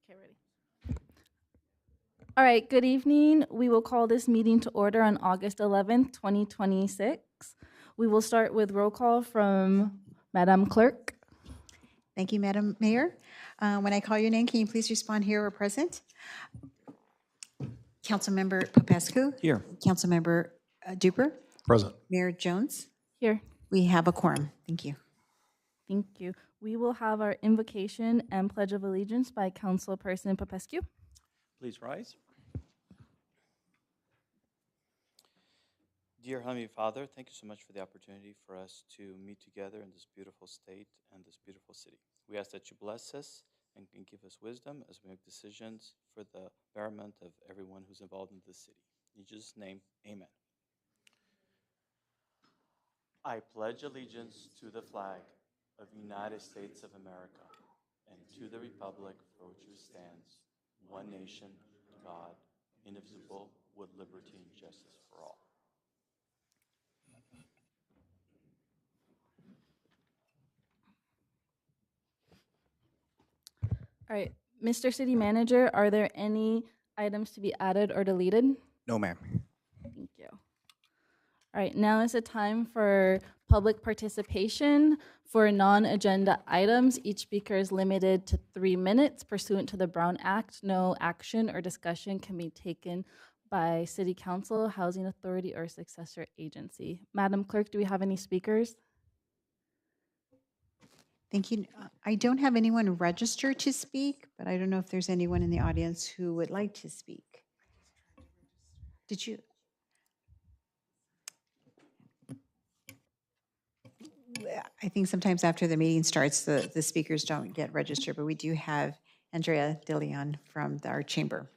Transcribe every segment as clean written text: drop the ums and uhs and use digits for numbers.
Okay, ready. All right, good evening. We will call this meeting to order on August 11th, 2026. We will start with roll call from Madam Clerk. Thank you, Madam Mayor. When I call your name, can you please respond here or present? Councilmember Popescu? Here. Councilmember Duper? Present. Mayor Jones? Here. We have a quorum. Thank you. Thank you. We will have our invocation and Pledge of Allegiance by Councilperson Popescu. Please rise. Dear Heavenly Father, thank you so much for the opportunity for us to meet together in this beautiful state and this beautiful city. We ask that you bless us and give us wisdom as we make decisions for the betterment of everyone who's involved in this city. In Jesus' name, amen. I pledge allegiance to the flag of the United States of America and to the republic for which it stands, one nation, God, indivisible, with liberty and justice for all. All right, Mr. City Manager, are there any items to be added or deleted? No, ma'am. Thank you. All right, now is the time for public participation. For non-agenda items, each speaker is limited to 3 minutes pursuant to the Brown Act. No action or discussion can be taken by City Council, Housing Authority, or successor agency. Madam Clerk, do we have any speakers? Thank you. I don't have anyone registered to speak, but I don't know if there's anyone in the audience who would like to speak. Did you? I think sometimes after the meeting starts, the speakers don't get registered, but we do have Andrea DeLeon from our chamber.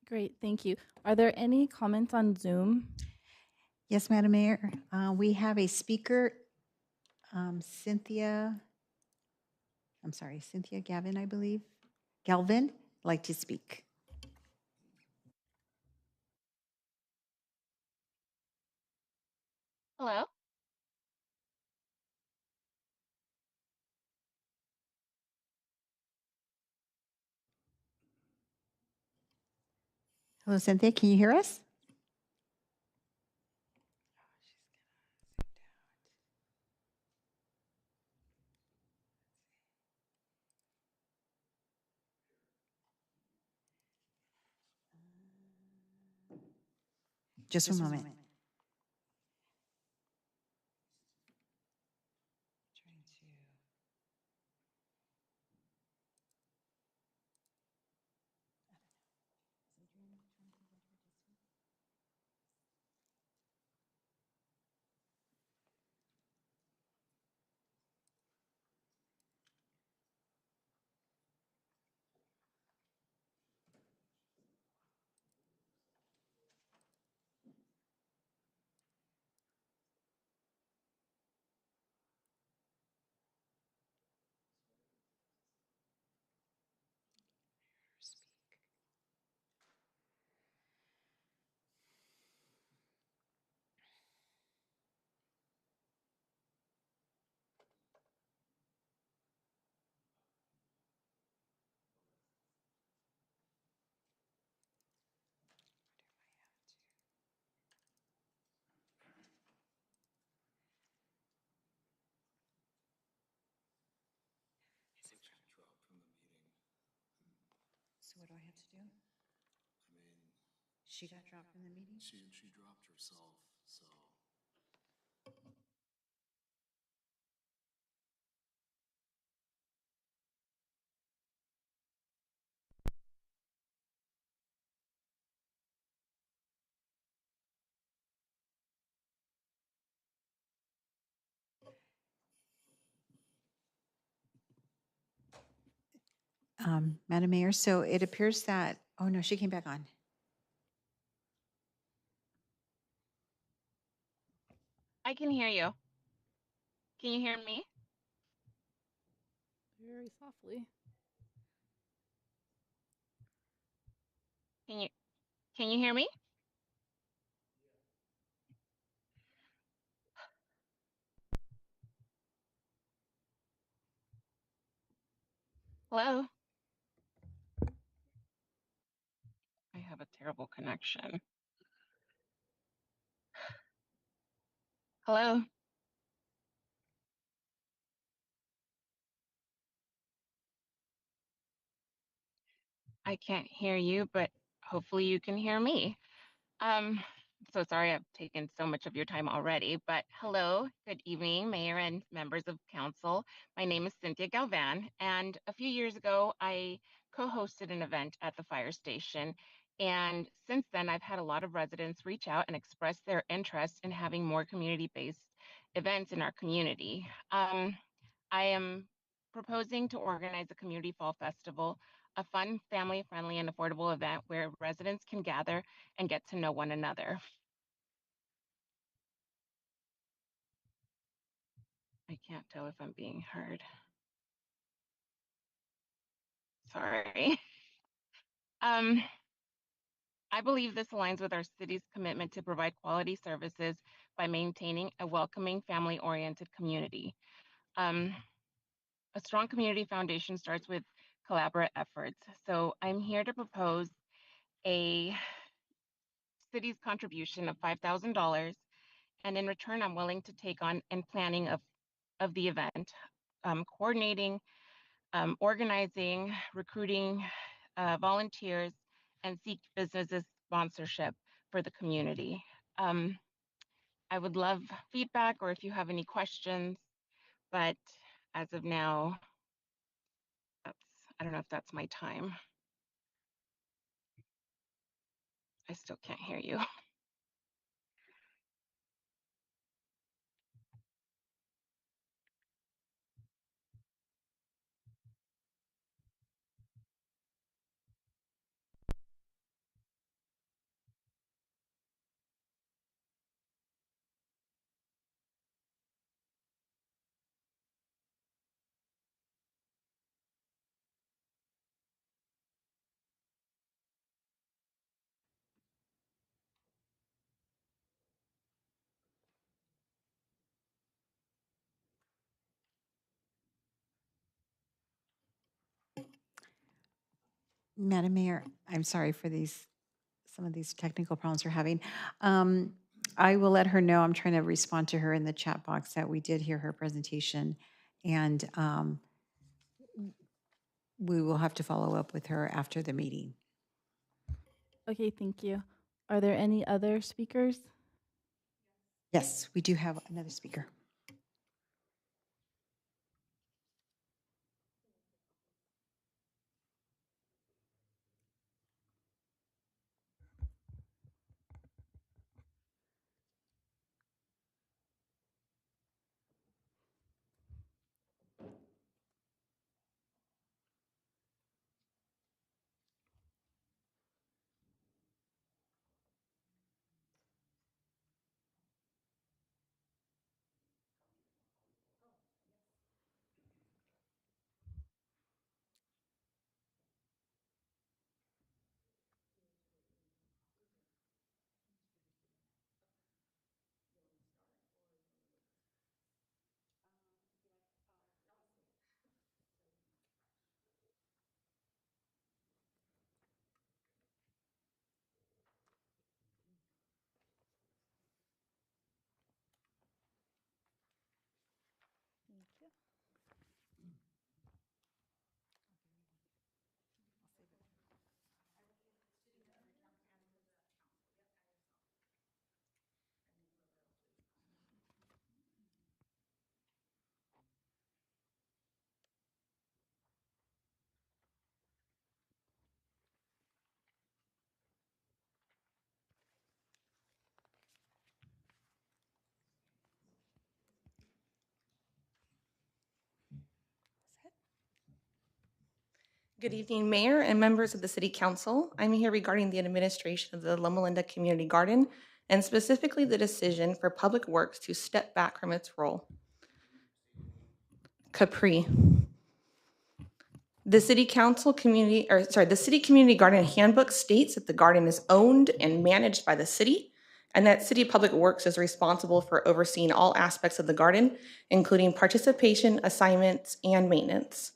Great, thank you. Are there any comments on Zoom? Yes, Madam Mayor. We have a speaker, Cynthia Gavin, I believe. Galvin, like to speak. Hello? Hello, Cynthia, can you hear us? Just a moment. what do I have to do? I mean, She got dropped from the meeting? she dropped herself, so. Madam Mayor, so it appears that, oh no, she came back on. I can hear you. Can you hear me? Very softly. Can you can you hear me? Hello? I have a terrible connection. Hello? I can't hear you, but hopefully you can hear me. Um, so sorry I've taken so much of your time already, but hello, good evening, Mayor and members of council. My name is Cynthia Galvan, and a few years ago, I co-hosted an event at the fire station. And since then, I've had a lot of residents reach out and express their interest in having more community-based events in our community. I am proposing to organize a community fall festival, a fun, family-friendly, and affordable event where residents can gather and get to know one another. I can't tell if I'm being heard. Sorry. I believe this aligns with our city's commitment to provide quality services by maintaining a welcoming, family-oriented community. A strong community foundation starts with collaborative efforts. So I'm here to propose a city's contribution of $5,000, and in return, I'm willing to take on and planning of the event, coordinating, organizing, recruiting volunteers, and seek businesses sponsorship for the community. I would love feedback or if you have any questions, but as of now, I don't know if that's my time. I still can't hear you. Madam Mayor, I'm sorry for some of these technical problems we're having. I will let her know, I'm trying to respond to her in the chat box, that we did hear her presentation, and we will have to follow up with her after the meeting. Okay, thank you. Are there any other speakers? Yes, we do have another speaker. Good evening, Mayor and members of the City Council. I'm here regarding the administration of the Loma Community Garden and specifically the decision for Public Works to step back from its role. Capri. The City Community Garden Handbook states that the garden is owned and managed by the city, and that City Public Works is responsible for overseeing all aspects of the garden, including participation, assignments, and maintenance.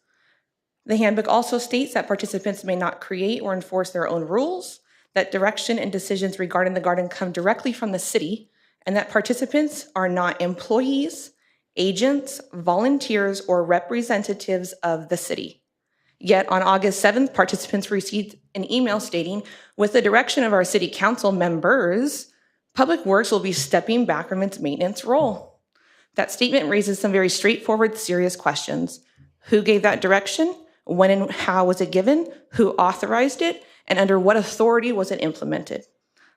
The handbook also states that participants may not create or enforce their own rules, that direction and decisions regarding the garden come directly from the city, and that participants are not employees, agents, volunteers, or representatives of the city. Yet on August 7th, participants received an email stating, with the direction of our City Council members, Public Works will be stepping back from its maintenance role. That statement raises some very straightforward, serious questions. Who gave that direction? When and how was it given? Who authorized it? And under what authority was it implemented?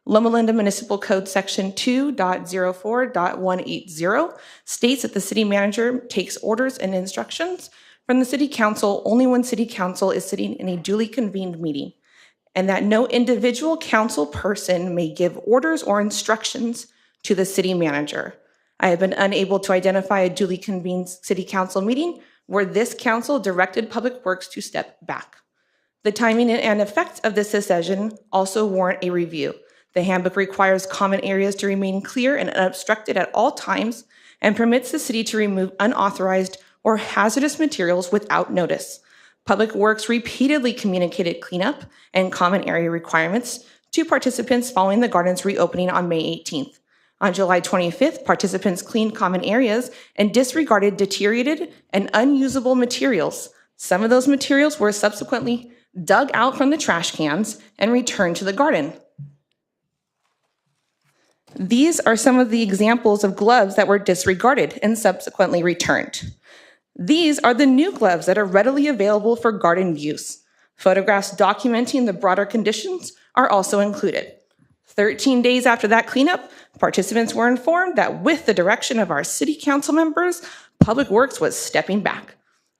Loma Linda Municipal Code Section 2.04.180 states that the city manager takes orders and instructions from the City Council only when City Council is sitting in a duly convened meeting, and that no individual council person may give orders or instructions to the city manager. I have been unable to identify a duly convened City Council meeting where this council directed Public Works to step back. The timing and effect of this decision also warrant a review. The handbook requires common areas to remain clear and unobstructed at all times and permits the city to remove unauthorized or hazardous materials without notice. Public Works repeatedly communicated cleanup and common area requirements to participants following the garden's reopening on May 18th. On July 25th, participants cleaned common areas and disregarded deteriorated and unusable materials. Some of those materials were subsequently dug out from the trash cans and returned to the garden. These are some of the examples of gloves that were disregarded and subsequently returned. These are the new gloves that are readily available for garden use. Photographs documenting the broader conditions are also included. 13 days after that cleanup, participants were informed that with the direction of our City Council members, Public Works was stepping back.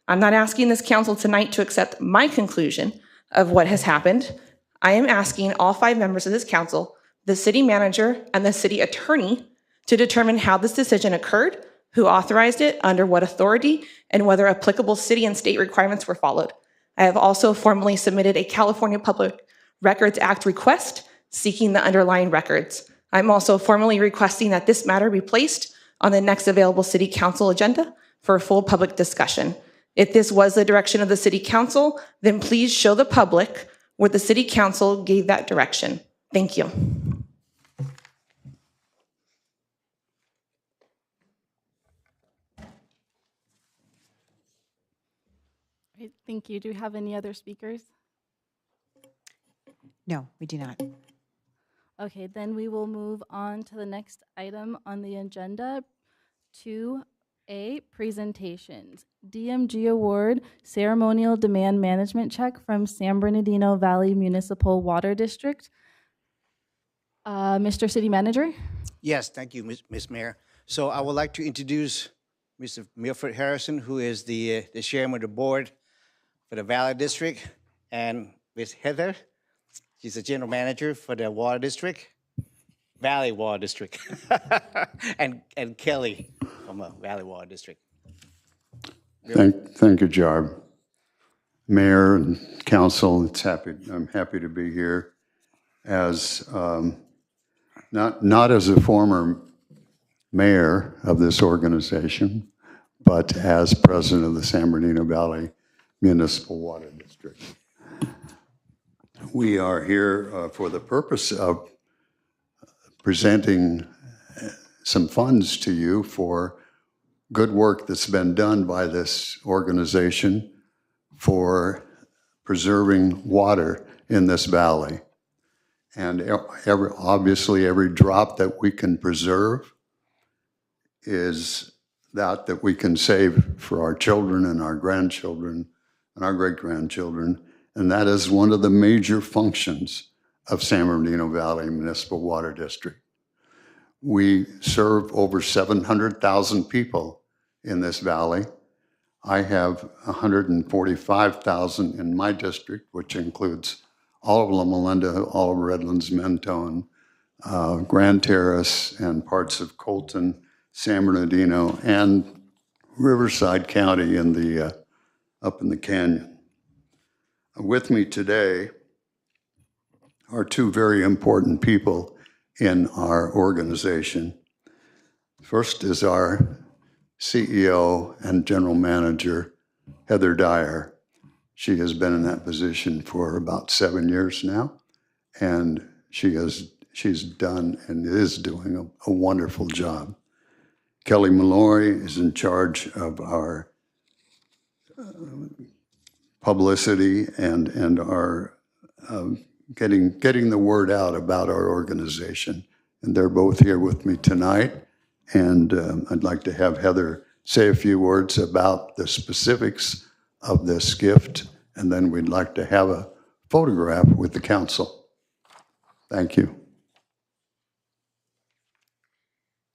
I'm not asking this council tonight to accept my conclusion of what has happened. I am asking all 5 members of this council, the city manager and the city attorney, to determine how this decision occurred, who authorized it, under what authority, and whether applicable city and state requirements were followed. I have also formally submitted a California Public Records Act request seeking the underlying records. I'm also formally requesting that this matter be placed on the next available City Council agenda for a full public discussion. If this was the direction of the City Council, then please show the public where the City Council gave that direction. Thank you. Great, thank you. Do we have any other speakers? No, we do not. Okay, then we will move on to the next item on the agenda, 2A, presentations. DMG Award Ceremonial Demand Management Check from San Bernardino Valley Municipal Water District. Mr. City Manager? Yes, thank you, Ms. Mayor. So I would like to introduce Mr. Milford Harrison, who is the chairman of the board for the Valley District, and Ms. Heather. She's the general manager for the Water District, Valley Water District, and Kelly from Valley Water District. Thank you, Jarb. Mayor and council, I'm happy to be here as not as a former mayor of this organization, but as president of the San Bernardino Valley Municipal Water District. We are here for the purpose of presenting some funds to you for good work that's been done by this organization for preserving water in this valley. And obviously every drop that we can preserve is that we can save for our children and our grandchildren and our great-grandchildren. And that is one of the major functions of San Bernardino Valley Municipal Water District. We serve over 700,000 people in this valley. I have 145,000 in my district, which includes all of Loma Linda, all of Redlands, Mentone, Grand Terrace, and parts of Colton, San Bernardino, and Riverside County in the up in the canyon. With me today are two very important people in our organization. First is our CEO and General Manager, Heather Dyer. She has been in that position for about 7 years now, and she's done and is doing a wonderful job. Kelly Malloy is in charge of our publicity and our getting the word out about our organization. And they're both here with me tonight. And I'd like to have Heather say a few words about the specifics of this gift, and then we'd like to have a photograph with the council. Thank you.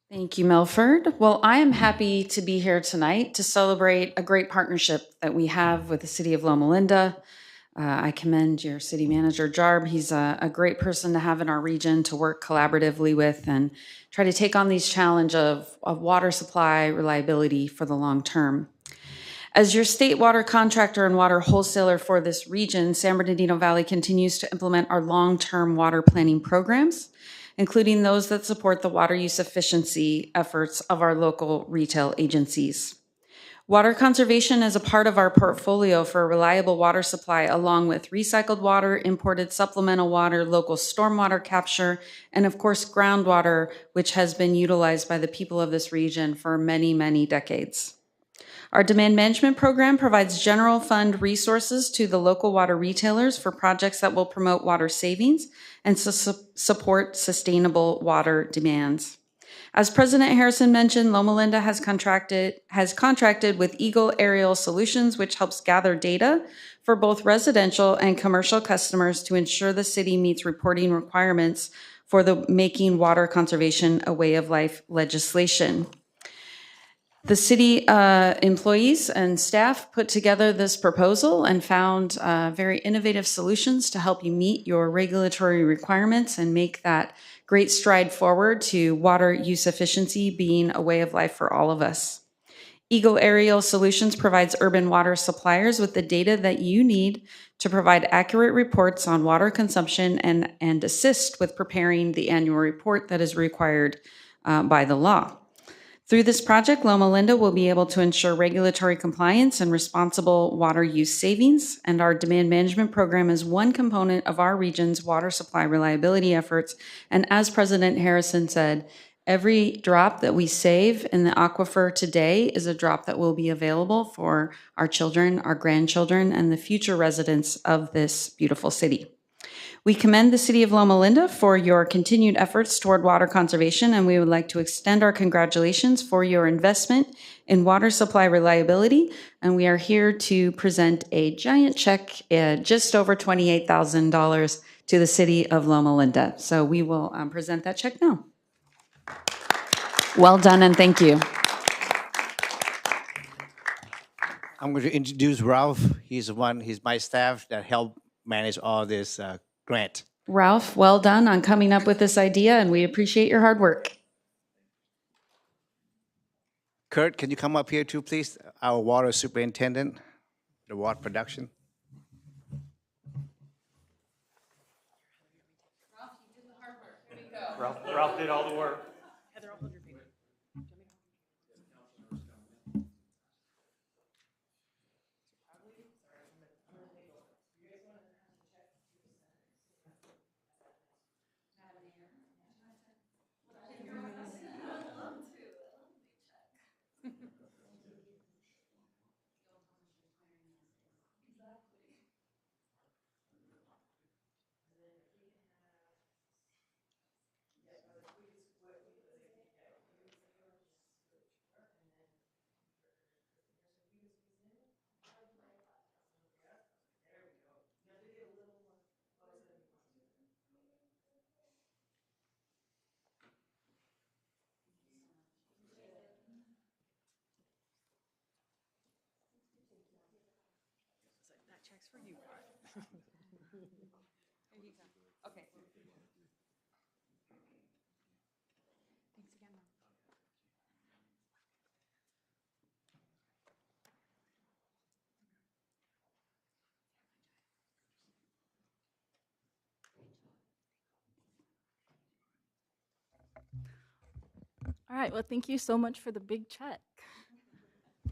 Thank you, Milford. Well, I am happy to be here tonight to celebrate a great partnership that we have with the City of Loma Linda. I commend your city manager, Jarb. He's a great person to have in our region to work collaboratively with and try to take on these challenge of water supply reliability for the long term. As your state water contractor and water wholesaler for this region, San Bernardino Valley continues to implement our long-term water planning programs, including those that support the water use efficiency efforts of our local retail agencies. Water conservation is a part of our portfolio for a reliable water supply, along with recycled water, imported supplemental water, local stormwater capture, and of course, groundwater, which has been utilized by the people of this region for many, many decades. Our demand management program provides general fund resources to the local water retailers for projects that will promote water savings and support sustainable water demands. As President Harrison mentioned, Loma Linda has contracted with Eagle Aerial Solutions, which helps gather data for both residential and commercial customers to ensure the city meets reporting requirements for the Making Water Conservation a Way of Life legislation. The city employees and staff put together this proposal and found very innovative solutions to help you meet your regulatory requirements and make that great stride forward to water use efficiency being a way of life for all of us. Eagle Aerial Solutions provides urban water suppliers with the data that you need to provide accurate reports on water consumption and assist with preparing the annual report that is required by the law. Through this project, Loma Linda will be able to ensure regulatory compliance and responsible water use savings, and our demand management program is one component of our region's water supply reliability efforts. And as President Harrison said, every drop that we save in the aquifer today is a drop that will be available for our children, our grandchildren, and the future residents of this beautiful city. We commend the City of Loma Linda for your continued efforts toward water conservation, and we would like to extend our congratulations for your investment in water supply reliability. And we are here to present a giant check, just over $28,000 to the City of Loma Linda. So we will present that check now. Well done, and thank you. I'm going to introduce Ralph. He's my staff that helped manage all this grant. Ralph, well done on coming up with this idea, and we appreciate your hard work. Kurt, can you come up here too, please? Our water superintendent, the water production. Ralph, you did the hard work. Here we go. Ralph did all the work. Heather, I'll hold your paper. check's for you. Here you go. Okay. Thanks again, Mom. All right, well, thank you so much for the big check.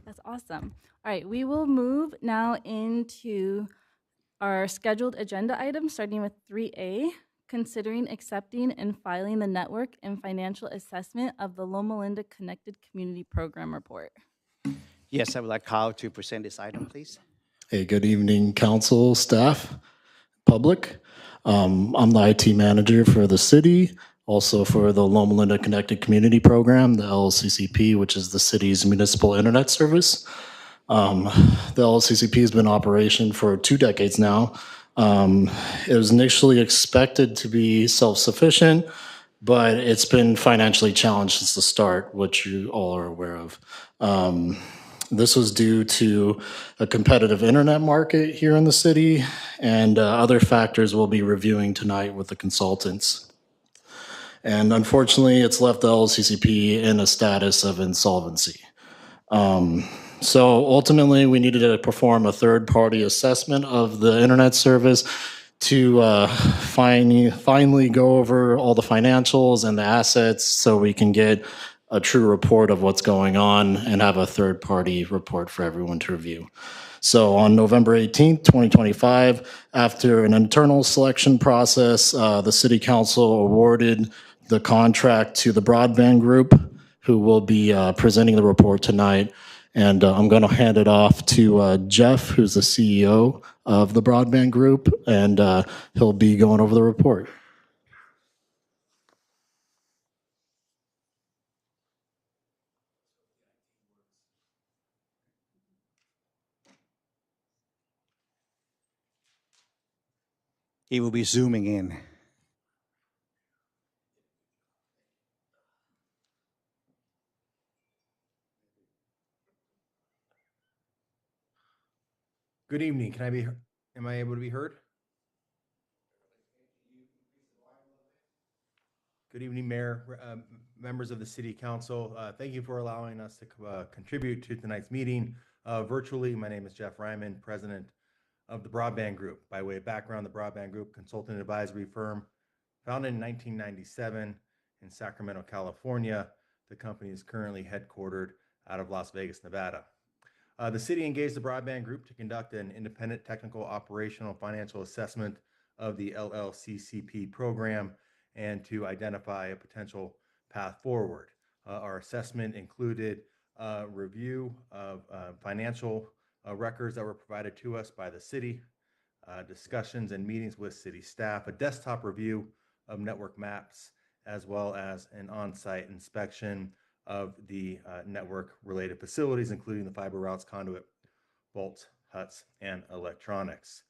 That's awesome. All right, we will move now into our scheduled agenda items, starting with 3A, considering accepting and filing the network and financial assessment of the Loma Linda Connected Community Program Report. Yes, I would like Kyle to present this item, please. Hey, good evening, council, staff, public. I'm the IT manager for the city, also for the Loma Linda Connected Community Program, the LCCP, which is the city's municipal internet service. The LCCP has been in operation for 2 decades now. It was initially expected to be self-sufficient, but it's been financially challenged since the start, which you all are aware of. This was due to a competitive internet market here in the city and other factors we'll be reviewing tonight with the consultants. And unfortunately, it's left the LCCP in a status of insolvency. So ultimately, we needed to perform a third-party assessment of the internet service to finally go over all the financials and the assets so we can get a true report of what's going on and have a third-party report for everyone to review. So on November 18th, 2025, after an internal selection process, the City Council awarded the contract to the broadband group, who will be presenting the report tonight. And I'm going to hand it off to Jeff, who's the CEO of the broadband group, and he'll be going over the report. He will be zooming in. Good evening. Am I able to be heard? Good evening, Mayor, members of the City Council. Thank you for allowing us to contribute to tonight's meeting virtually. My name is Jeff Ryman, President of the Broadband Group. By way of background, the Broadband Group, consultant advisory firm, founded in 1997 in Sacramento, California. The company is currently headquartered out of Las Vegas, Nevada. The city engaged the Broadband Group to conduct an independent technical, operational, financial assessment of the LLCCP program and to identify a potential path forward. Our assessment included a review of financial records that were provided to us by the city, discussions and meetings with city staff, a desktop review of network maps, as well as an on-site inspection of the network-related facilities, including the fiber routes, conduit, bolts, huts, and electronics.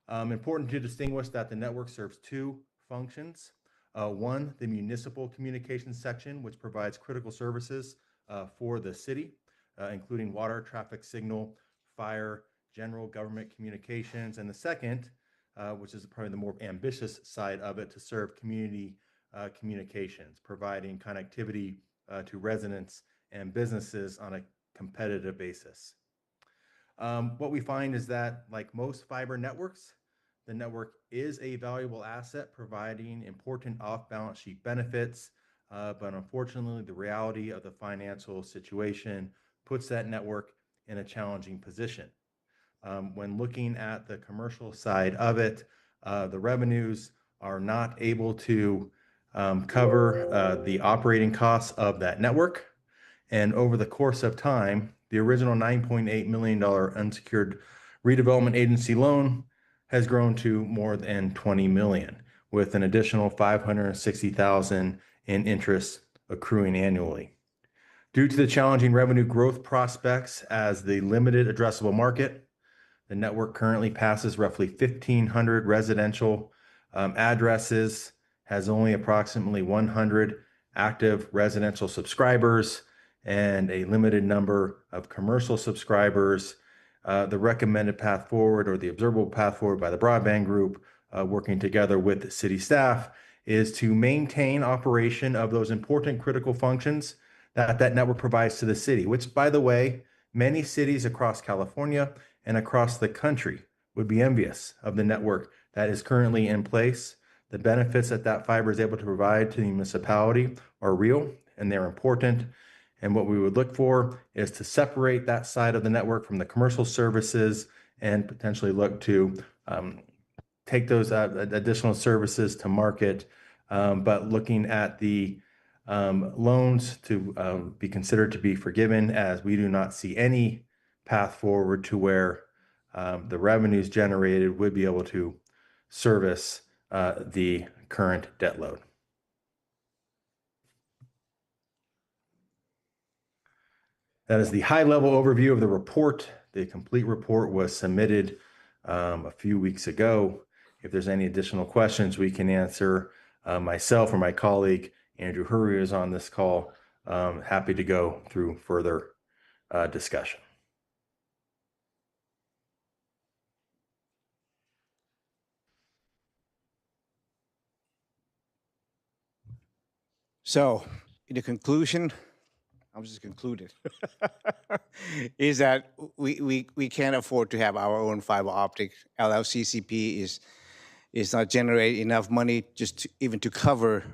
Important to distinguish that the network serves 2 functions. One, the municipal communications section, which provides critical services for the city, including water, traffic signal, fire, general government communications. And the second, which is probably the more ambitious side of it, to serve community communications, providing connectivity to residents and businesses on a competitive basis. What we find is that, like most fiber networks, the network is a valuable asset, providing important off-balance sheet benefits, but unfortunately, the reality of the financial situation puts that network in a challenging position. When looking at the commercial side of it, the revenues are not able to cover the operating costs of that network. And over the course of time, the original $9.8 million unsecured redevelopment agency loan has grown to more than $20 million, with an additional $560,000 in interest accruing annually. Due to the challenging revenue growth prospects as the limited addressable market, the network currently passes roughly 1,500 residential addresses, has only approximately 100 active residential subscribers, and a limited number of commercial subscribers, the recommended path forward or the observable path forward by the broadband group, working together with the city staff, is to maintain operation of those important critical functions that network provides to the city, which, by the way, many cities across California and across the country would be envious of the network that is currently in place. The benefits that fiber is able to provide to the municipality are real and they're important. And what we would look for is to separate that side of the network from the commercial services and potentially look to take those additional services to market, but looking at the loans to be considered to be forgiven, as we do not see any path forward to where the revenues generated would be able to service the current debt load. That is the high-level overview of the report. The complete report was submitted a few weeks ago. If there's any additional questions we can answer, myself or my colleague, Andrew Hurry, is on this call. Happy to go through further discussion. So, in the conclusion, I'm just concluded, is that we can't afford to have our own fiber optic. LLCCP is not generating enough money just even to cover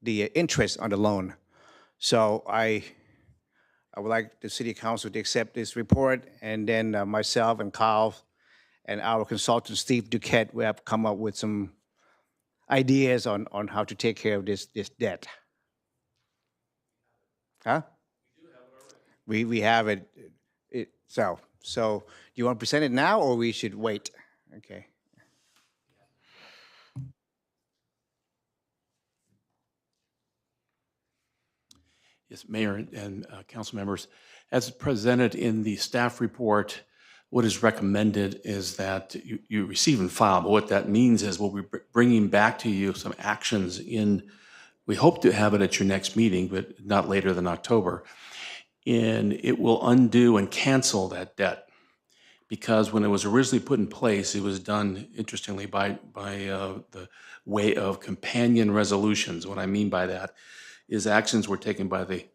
the interest on the loan. So I would like the City Council to accept this report, and then myself and Kyle and our consultant Steve Duquette will have come up with some ideas on how to take care of this debt. Huh? We have it. So do you want to present it now, or we should wait? Okay. Yes, Mayor and council members, as presented in the staff report, what is recommended is that you receive and file. But what that means is we'll be bringing back to you some actions in. We hope to have it at your next meeting, but not later than October. And it will undo and cancel that debt, because when it was originally put in place, it was done, interestingly, by the way of companion resolutions. What I mean by that is actions were taken by the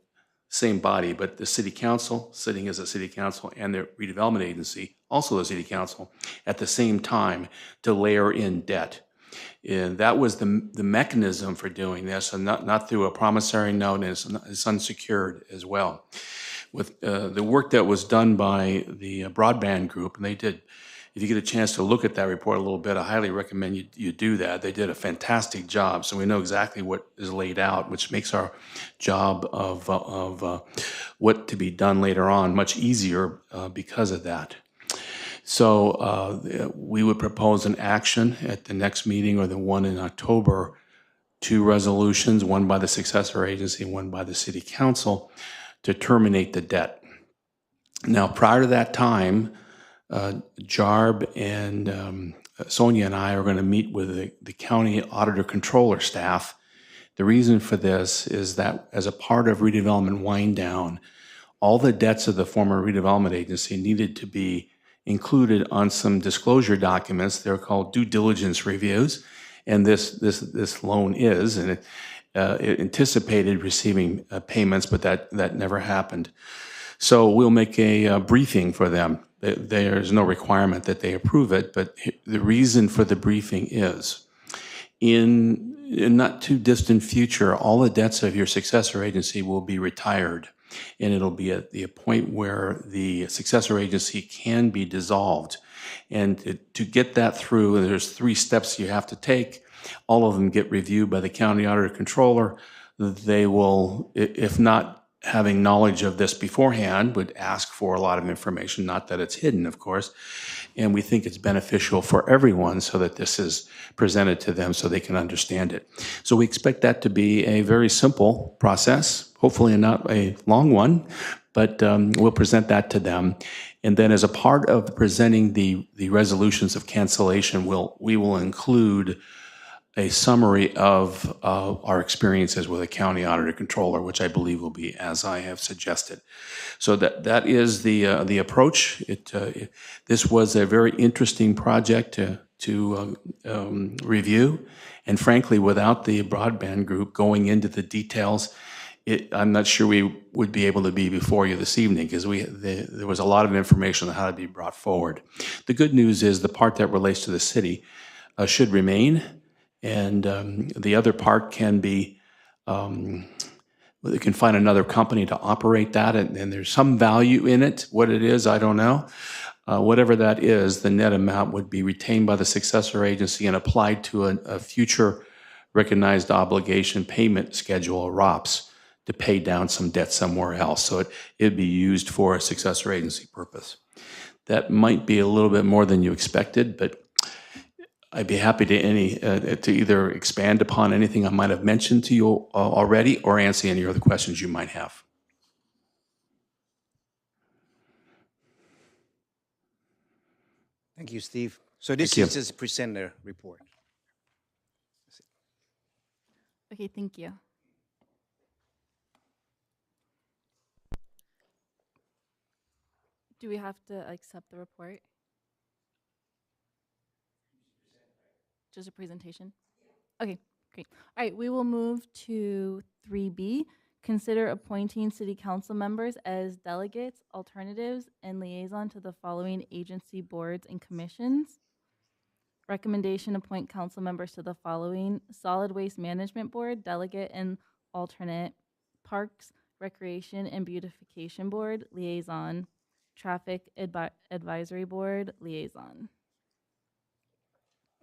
same body, but the city council, sitting as a city council, and the redevelopment agency, also the city council, at the same time to layer in debt. And that was the mechanism for doing this, and not through a promissory note, and it's unsecured as well. With the work that was done by the broadband group, and they did, if you get a chance to look at that report a little bit, I highly recommend you do that. They did a fantastic job, so we know exactly what is laid out, which makes our job of what to be done later on much easier because of that. So we would propose an action at the next meeting, or the one in October, 2 resolutions, one by the successor agency and one by the city council, to terminate the debt. Now, prior to that time, Jarb and Sonia and I are going to meet with the county auditor controller staff. The reason for this is that as a part of redevelopment wind down, all the debts of the former redevelopment agency needed to be included on some disclosure documents. They're called due diligence reviews, and this loan is, and it anticipated receiving payments, but that never happened. So we'll make a briefing for them. There's no requirement that they approve it, but the reason for the briefing is, in not too distant future, all the debts of your successor agency will be retired, and it'll be at the point where the successor agency can be dissolved. And to get that through, there's 3 steps you have to take. All of them get reviewed by the county auditor controller. They will, if not having knowledge of this beforehand, would ask for a lot of information, not that it's hidden, of course. And we think it's beneficial for everyone so that this is presented to them so they can understand it. So we expect that to be a very simple process, hopefully not a long one, but we'll present that to them. And then as a part of presenting the resolutions of cancellation, we will include a summary of our experiences with a county auditor controller, which I believe will be as I have suggested. So that is the approach. This was a very interesting project to review, and frankly, without the broadband group going into the details, I'm not sure we would be able to be before you this evening because there was a lot of information on how to be brought forward. The good news is the part that relates to the city should remain, and the other part can be. They can find another company to operate that, and there's some value in it. What it is, I don't know. Whatever that is, the net amount would be retained by the successor agency and applied to a future recognized obligation payment schedule, or ROPS, to pay down some debt somewhere else. So it'd be used for a successor agency purpose. That might be a little bit more than you expected, but I'd be happy to either expand upon anything I might have mentioned to you already or answer any other questions you might have. Thank you, Steve. So this Thank you. is just presenter report. Okay, thank you. Do we have to accept the report? Just a presentation? Okay, great. All right, we will move to 3B. Consider appointing city council members as delegates, alternatives, and liaison to the following agency boards and commissions. Recommendation: appoint council members to the following: Solid Waste Management Board, delegate and alternate; Parks, Recreation, and Beautification Board, liaison; Traffic Advisory Board, liaison.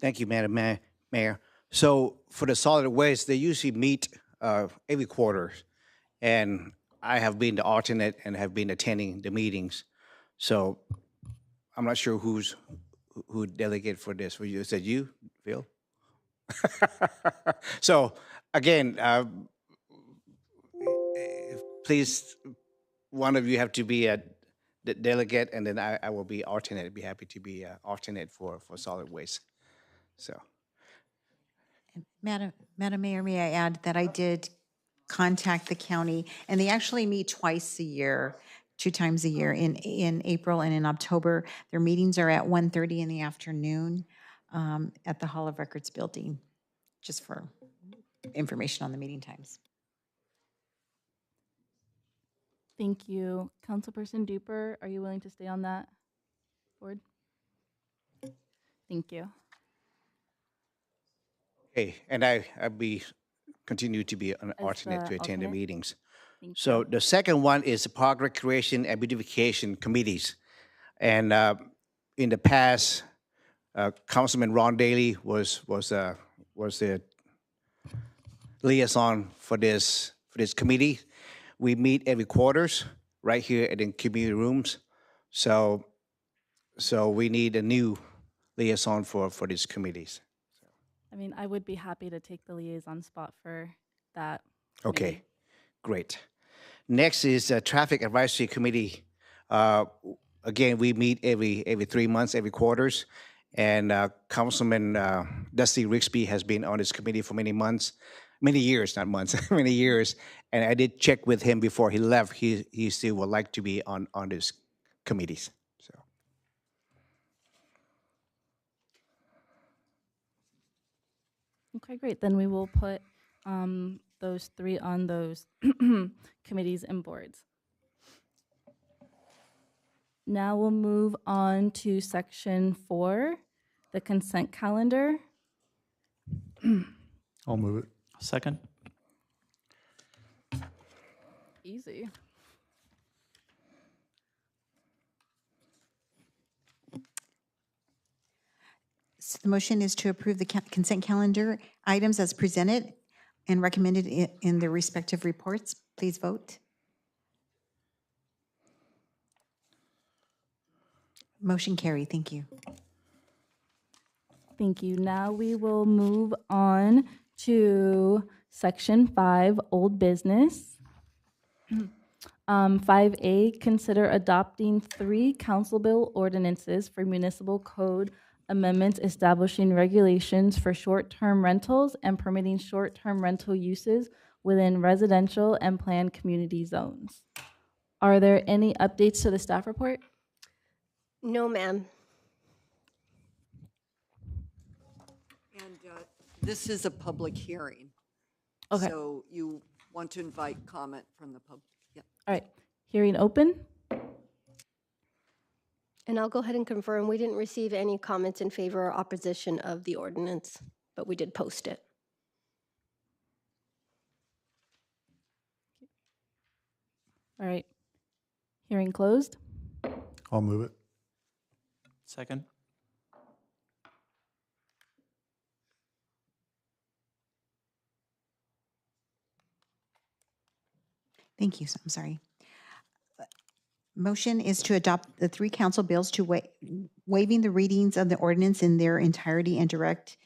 Thank you, Madam Mayor. So for the solid waste, they usually meet every quarter, and I have been the alternate and have been attending the meetings. So I'm not sure who delegate for this. For you, is that you, Phil? So again, please, one of you have to be a delegate, and then I will be alternate. I'd be happy to be alternate for solid waste. So. Madam Mayor, may I add that I did contact the county, and they actually meet twice a year, 2 times a year, in April and in October. Their meetings are at 1:30 in the afternoon at the Hall of Records building, just for information on the meeting times. Thank you. Councilperson Duper, are you willing to stay on that board? Thank you. Okay, and I'll be continue to be an As alternate the to attend the alternate? meetings. Thank So you. the second one is the Park Recreation and Beautification Committees. And in the past, Councilman Ron Daly was the liaison for this committee. We meet every quarters right here at the community rooms. So we need a new liaison for these committees. I mean, I would be happy to take the liaison spot for that. Okay, committee. great. Next is Traffic Advisory Committee. Again, we meet every 3 months, every quarters. And Councilman Dusty Rixby has been on this committee for many months, many years, not months, many years. And I did check with him before he left. He still would like to be on these committees. So. Okay, great. Then we will put those 3 on those committees and boards. Now we'll move on to section 4, the consent calendar. I'll move it. Second. Easy. So the motion is to approve the consent calendar items as presented and recommended in their respective reports. Please vote. Motion carried. Thank you. Thank you. Now we will move on to section 5, old business. 5A, consider adopting 3 council bill ordinances for municipal code amendments establishing regulations for short-term rentals and permitting short-term rental uses within residential and planned community zones. Are there any updates to the staff report? No, ma'am. And this is a public hearing. Okay. So you want to invite comment from the public. Yeah. All right, hearing open. And I'll go ahead and confirm, we didn't receive any comments in favor or opposition of the ordinance, but we did post it. All right, hearing closed. I'll move it. Second. Thank you. I'm sorry. Motion is to adopt the three council bills to waiving the readings of the ordinance in their entirety and direct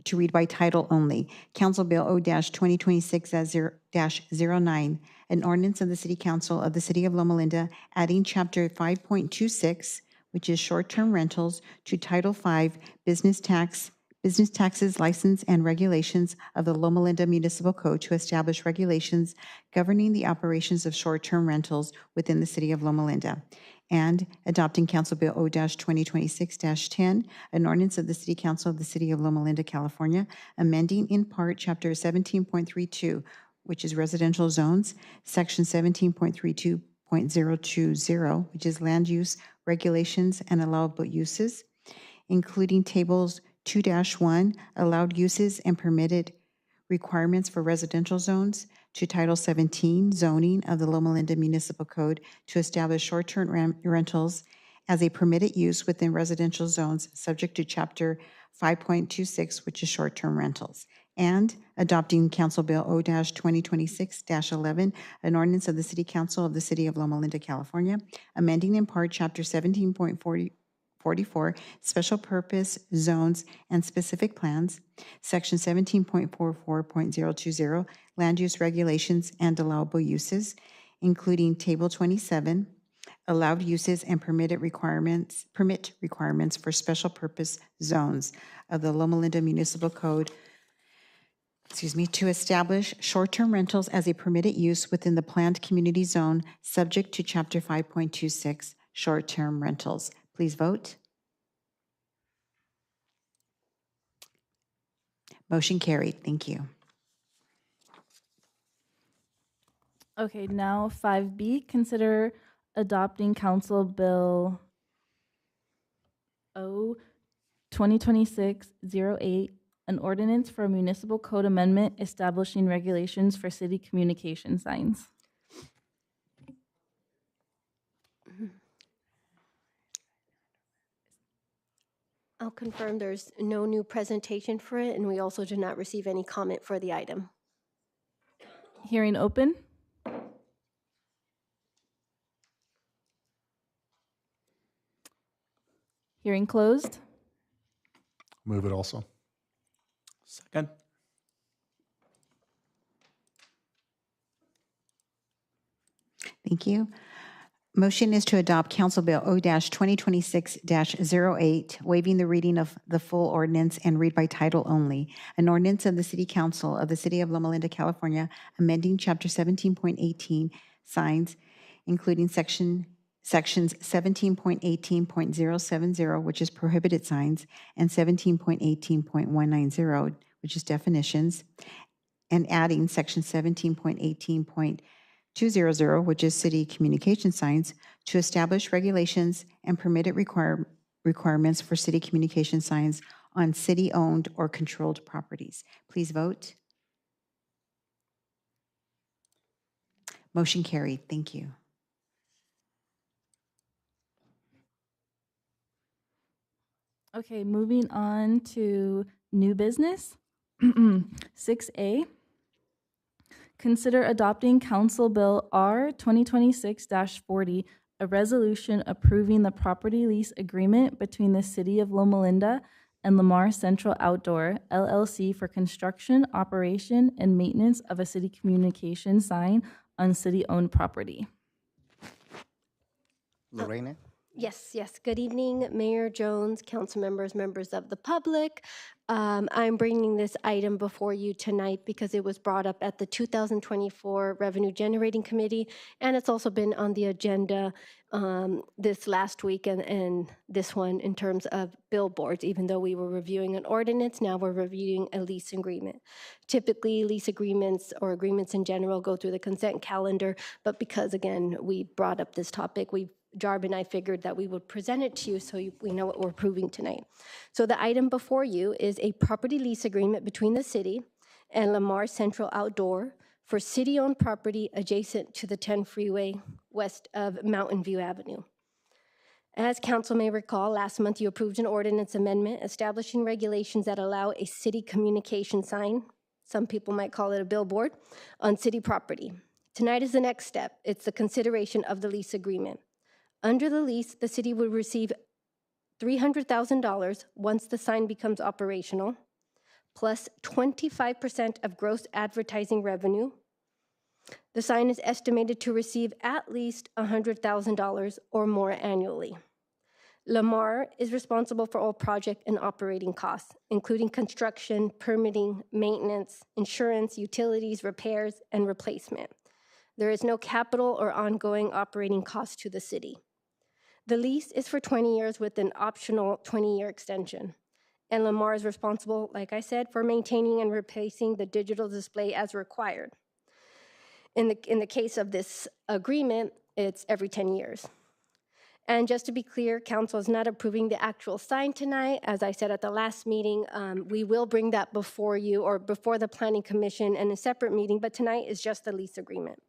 to read by title only. Council Bill O-2026-09, an ordinance of the City Council of the City of Loma Linda, adding Chapter 5.26, which is short-term rentals, to Title V, business taxes, license, and regulations of the Loma Linda Municipal Code to establish regulations governing the operations of short-term rentals within the City of Loma Linda. And adopting Council Bill O-2026-10, an ordinance of the City Council of the City of Loma Linda, California, amending in part Chapter 17.32, which is residential zones, Section 17.32.020, which is land use, regulations, and allowable uses, including tables 2-1, allowed uses and permitted requirements for residential zones, to Title 17, zoning of the Loma Linda Municipal Code to establish short-term rentals as a permitted use within residential zones subject to Chapter 5.26, which is short-term rentals. And adopting Council Bill O-2026-11, an ordinance of the City Council of the City of Loma Linda, California, amending in part Chapter 17.44, special purpose zones and specific plans, Section 17.44.020, land use regulations and allowable uses, including Table 27, allowed uses and permit requirements for special purpose zones of the Loma Linda Municipal Code, to establish short-term rentals as a permitted use within the planned community zone subject to Chapter 5.26, short-term rentals. Please vote. Motion carried. Thank you. Okay, now 5B, consider adopting Council Bill O-2026-08, an ordinance for a municipal code amendment establishing regulations for city communication signs. I'll confirm there's no new presentation for it, and we also did not receive any comment for the item. Hearing open. Hearing closed. Move it also. Second. Thank you. Motion is to adopt Council Bill O-2026-08, waiving the reading of the full ordinance and read by title only. An ordinance of the City Council of the City of Loma Linda, California, amending Chapter 17.18, signs, including sections 17.18.070, which is prohibited signs, and 17.18.190, which is definitions, and adding Section 17.18.200, which is city communication signs, to establish regulations and permitted requirements for city communication signs on city-owned or controlled properties. Please vote. Motion carried. Thank you. Okay, moving on to new business. 6A, consider adopting Council Bill R 2026-40, a resolution approving the property lease agreement between the City of Loma Linda and Lamar Central Outdoor, LLC, for construction, operation, and maintenance of a city communication sign on city-owned property. Lorena? Yes. Good evening, Mayor Jones, council members, members of the public. I'm bringing this item before you tonight because it was brought up at the 2024 Revenue Generating Committee, and it's also been on the agenda this last week and this one in terms of billboards. Even though we were reviewing an ordinance, now we're reviewing a lease agreement. Typically, lease agreements or agreements in general go through the consent calendar, but because, again, we brought up this topic, Jarb and I figured that we would present it to you so we know what we're approving tonight. So the item before you is a property lease agreement between the city and Lamar Central Outdoor for city-owned property adjacent to the 10 freeway west of Mountain View Avenue. As council may recall, last month you approved an ordinance amendment establishing regulations that allow a city communication sign, some people might call it a billboard, on city property. Tonight is the next step. It's the consideration of the lease agreement. Under the lease, the city would receive $300,000 once the sign becomes operational, plus 25% of gross advertising revenue. The sign is estimated to receive at least $100,000 or more annually. Lamar is responsible for all project and operating costs, including construction, permitting, maintenance, insurance, utilities, repairs, and replacement. There is no capital or ongoing operating cost to the city. The lease is for 20 years with an optional 20-year extension. And Lamar is responsible, like I said, for maintaining and replacing the digital display as required. In the case of this agreement, it's every 10 years. And just to be clear, council is not approving the actual sign tonight. As I said at the last meeting, we will bring that before you or before the Planning Commission in a separate meeting, but tonight is just the lease agreement.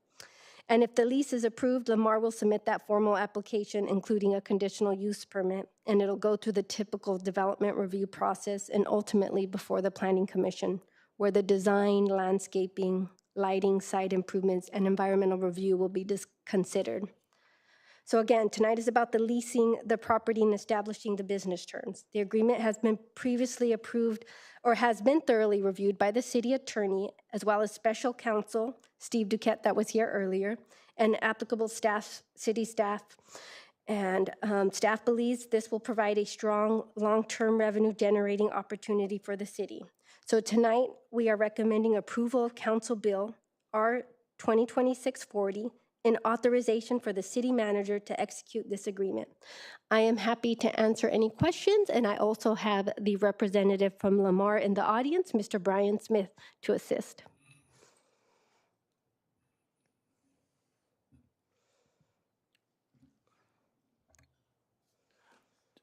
And if the lease is approved, Lamar will submit that formal application, including a conditional use permit, and it'll go through the typical development review process and ultimately before the Planning Commission, where the design, landscaping, lighting, site improvements, and environmental review will be considered. So again, tonight is about the leasing the property and establishing the business terms. The agreement has been previously approved or has been thoroughly reviewed by the city attorney, as well as special counsel, Steve Duquette that was here earlier, and applicable staff, city staff. And staff believes this will provide a strong long-term revenue generating opportunity for the city. So tonight, we are recommending approval of Council Bill R 2026-40 and authorization for the city manager to execute this agreement. I am happy to answer any questions, and I also have the representative from Lamar in the audience, Mr. Brian Smith, to assist.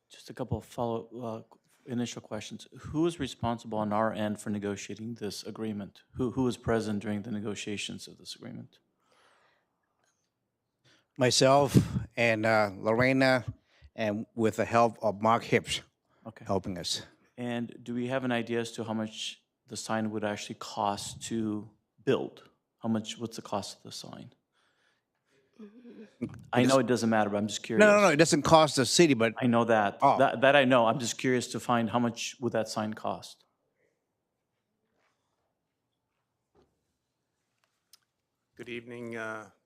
Just a couple of initial questions. Who is responsible on our end for negotiating this agreement? Who was present during the negotiations of this agreement? Myself and Lorena, and with the help of Mark Hips helping us. And do we have an idea as to how much the sign would actually cost to build? What's the cost of the sign? I know it doesn't matter, but I'm just curious. No, it doesn't cost the city, but I know that. That I know. I'm just curious to find how much would that sign cost? Good evening,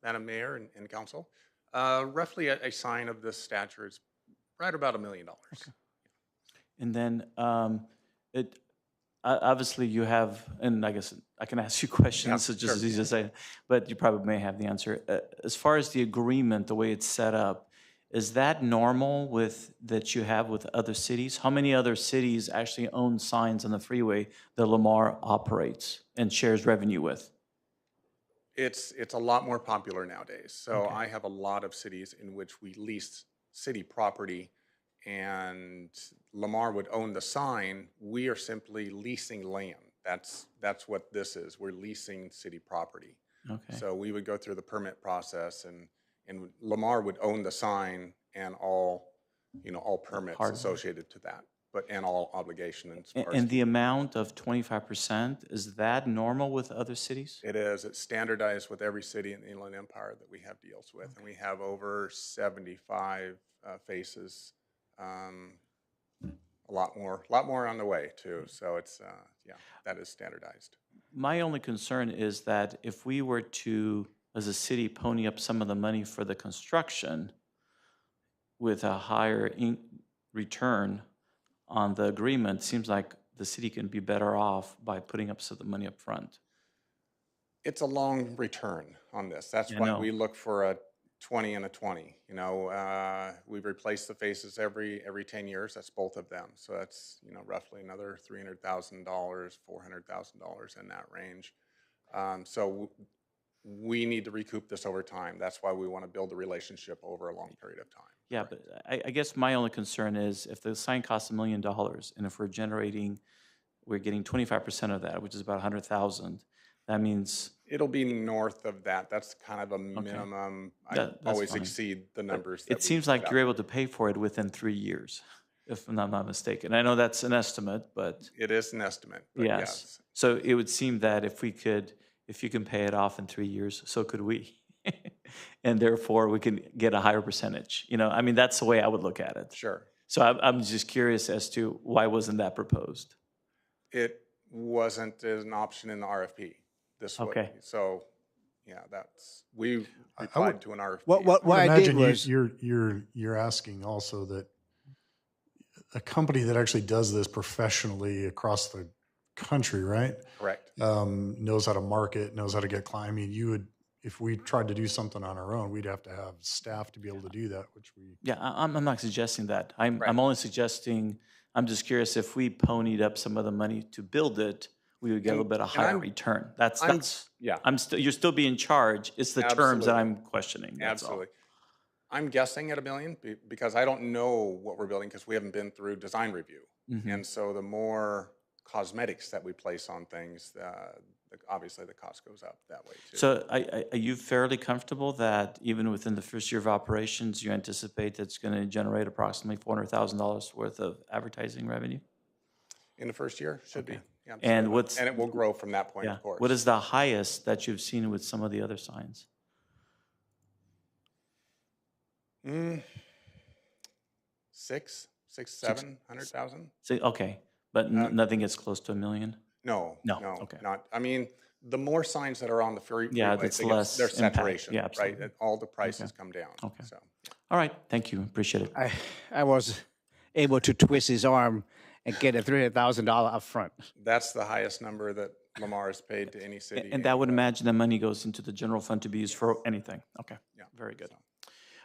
Madam Mayor and Council. Roughly a sign of this stature is right about $1 million. Okay. And then obviously you have, and I guess I can ask you questions, so just as easy to say, but you probably may have the answer. As far as the agreement, the way it's set up, is that normal that you have with other cities? How many other cities actually own signs on the freeway that Lamar operates and shares revenue with? It's a lot more popular nowadays. So I have a lot of cities in which we lease city property, and Lamar would own the sign. We are simply leasing land. That's what this is. We're leasing city property. Okay. So we would go through the permit process, and Lamar would own the sign and all permits associated to that, and all obligations. And the amount of 25%, is that normal with other cities? It is. It's standardized with every city in the Inland Empire that we have deals with, and we have over 75 faces. A lot more on the way too. So it's that is standardized. My only concern is that if we were to, as a city, pony up some of the money for the construction, with a higher return on the agreement, seems like the city can be better off by putting up some of the money up front. It's a long return on this. That's I why know. we look for a 20 and a 20. You know, we replace the faces every 10 years. That's both of them. So that's, you know, roughly another $300,000, $400,000 in that range. So we need to recoup this over time. That's why we want to build a relationship over a long period of time. Yeah, but I guess my only concern is if the sign costs $1 million and if we're getting 25% of that, which is about 100,000, that means It'll be north of that. That's kind of a minimum. I That's always fine. exceed the But numbers. that it we seems put like out you're there. able to pay for it within 3 years, if I'm not mistaken. I know that's an estimate, but It is an estimate, but yes. yes. So it would seem that if you can pay it off in 3 years, so could we. And therefore, we can get a higher percentage. You know, I mean, that's the way I would look at it. Sure. So I'm just curious as to why wasn't that proposed? It wasn't an option in the RFP. This would Okay. be. So, yeah, we I replied would- to an RFP. What I did imagine was, you're asking also that a company that actually does this professionally across the country, right? Correct. Knows how to market, knows how to get clients. I mean, you would, if we tried to do something on our own, we'd have to have staff to be able to do that, which we. Yeah, I'm not suggesting that. I'm Right. only suggesting, I'm just curious if we ponied up some of the money to build it, we would get a little bit of higher return. You're still being charged. It's the terms that I'm questioning. That's all. Absolutely. I'm guessing at $1 million because I don't know what we're building because we haven't been through design review. Mhm. And so the more cosmetics that we place on things, obviously the cost goes up that way too. So are you fairly comfortable that even within the first year of operations, you anticipate that's going to generate approximately $400,000 worth of advertising revenue? In the first year, should be. Yeah, And absolutely. And it will grow from that point, Yeah. of course. What is the highest that you've seen with some of the other signs? Six, 700,000. So, okay, but nothing gets close to $1 million? No, No, no, okay. not. I mean, the more signs that are on the freeway, Yeah, that's less there's impact. saturation, Yeah, right? absolutely. All the prices Okay. come down. Okay. So All right, thank you, appreciate it. I was able to twist his arm and get a $300,000 upfront. that's the highest number that Lamar has paid to any city. And that would anywhere. imagine the money goes into the general fund to be used for anything. Okay, Yeah. very good. So,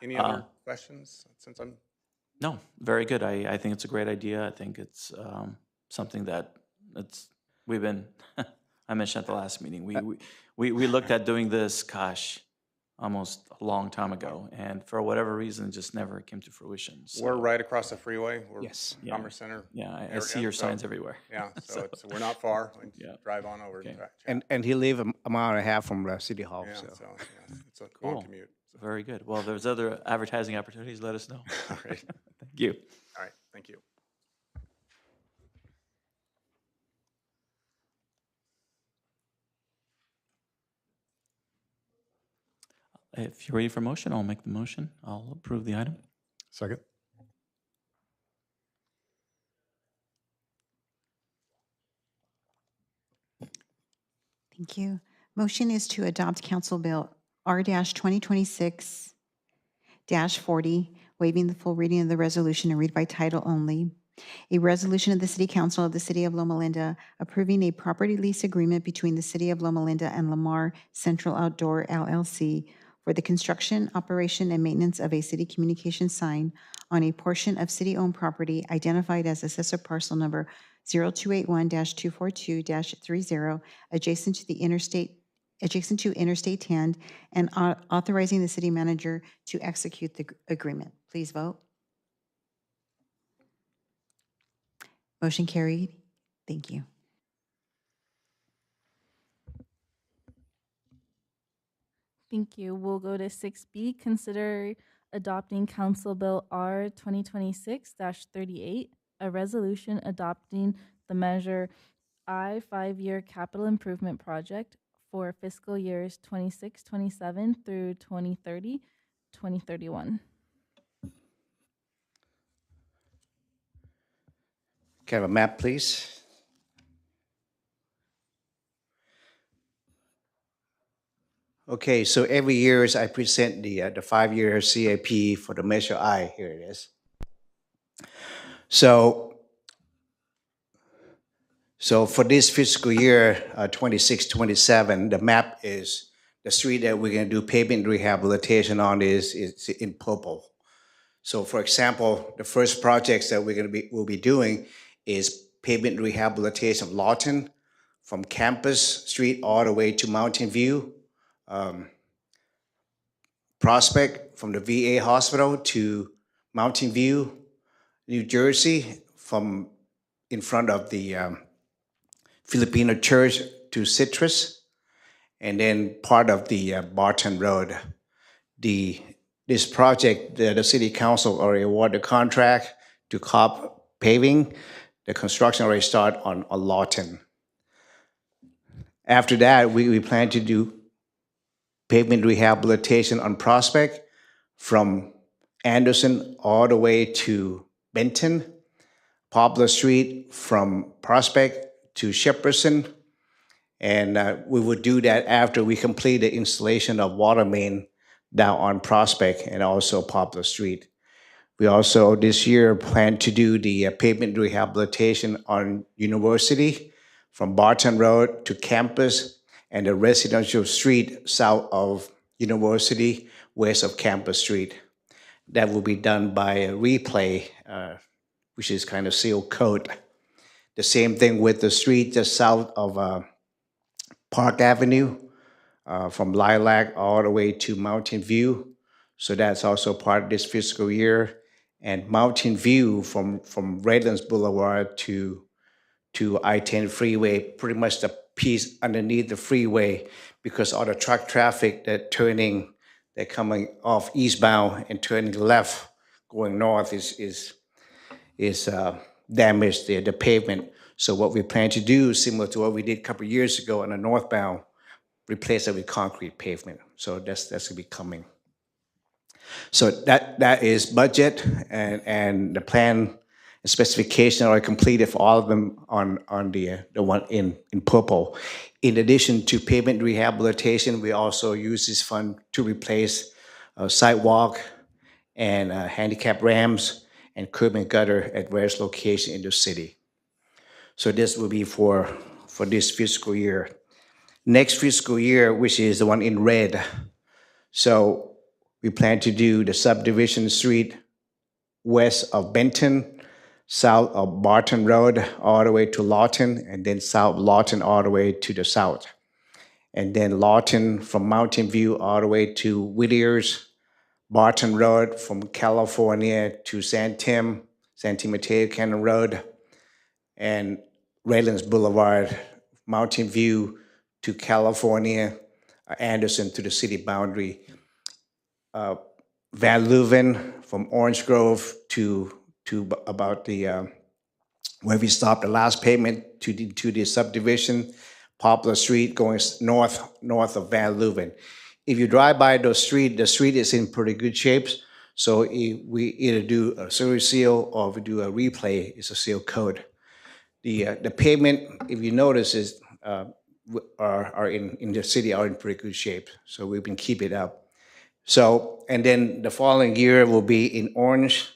any other questions? Since I'm No, very good. I think it's a great idea. I think it's something that we've been, I mentioned at the last meeting, we looked at doing this, gosh, almost a long time ago. And for whatever reason, it just never came to fruition. So, we're right across the freeway. We're Yes. Commerce Center. Yeah, I area, see your so- signs everywhere. Yeah, so we're not far. We just Yeah. drive on over. Okay. And check. And he live a mile and a half from the city hall. Yeah, So. so yeah, it's a Cool. long commute. So. Very good. Well, if there's other advertising opportunities, let us know. All right. Thank you. All right. Thank you. If you're ready for motion, I'll make the motion. I'll approve the item. Second. Thank you. Motion is to adopt Council Bill R-2026-40, waiving the full reading of the resolution and read by title only. A resolution of the City Council of the City of Loma Linda approving a property lease agreement between the City of Loma Linda and Lamar Central Outdoor LLC for the construction, operation, and maintenance of a city communication sign on a portion of city-owned property identified as assessor parcel number 0281-242-30, adjacent to Interstate 10, and authorizing the city manager to execute the agreement. Please vote. Motion carried. Thank you. Thank you. We'll go to 6B, consider adopting Council Bill R 2026-38, a resolution adopting the Measure I 5-year capital improvement project for fiscal years 26-27 through 2030-2031. Can I have a map, please? Okay, so every year I present the 5-year CIP for the Measure I. Here it is. So for this fiscal year, 26-27, the map is the street that we're going to do pavement rehabilitation on is in purple. So, for example, the first projects that we'll be doing is pavement rehabilitation of Lawton, from Campus Street all the way to Mountain View, Prospect from the VA hospital to Mountain View, New Jersey, from in front of the Filipino church to Citrus, and then part of the Barton Road. This project, the city council already awarded the contract to Cobb Paving. The construction already started on Lawton. After that, we plan to do pavement rehabilitation on Prospect from Anderson all the way to Benton, Poplar Street from Prospect to Shepperson, and we would do that after we complete the installation of water main down on Prospect and also Poplar Street. We also this year plan to do the pavement rehabilitation on University from Barton Road to Campus and the residential street south of University, west of Campus Street. That will be done by a replay, which is kind of seal coat. The same thing with the street just south of Park Avenue, from Lilac all the way to Mountain View. So that's also part of this fiscal year. And Mountain View from Redlands Boulevard to I-10 freeway, pretty much the piece underneath the freeway, because all the truck traffic they're coming off eastbound and turning left going north is damaged the pavement. So what we plan to do, similar to what we did a couple of years ago on the northbound, replace it with concrete pavement. So that's going to be coming. So that is budget, and the plan and specification are completed for all of them on the one in purple. In addition to pavement rehabilitation, we also use this fund to replace sidewalk and handicap ramps and curb and gutter at various locations in the city. So this will be for this fiscal year. Next fiscal year, which is the one in red, so we plan to do the subdivision street west of Benton, south of Barton Road, all the way to Lawton, and then south Lawton all the way to the south. And then Lawton from Mountain View all the way to Whittier's, Barton Road from California to San Mateo Canyon Road, and Redlands Boulevard, Mountain View to California, Anderson to the city boundary. Van Leuven from Orange Grove to about the where we stopped the last pavement to the subdivision, Poplar Street going north of Van Leuven. If you drive by the street is in pretty good shape. So we either do a series seal or we do a replay. It's a seal coat. The pavement, if you notice, is are in the city are in pretty good shape. So we've been keeping it up. So, and then the following year will be in orange,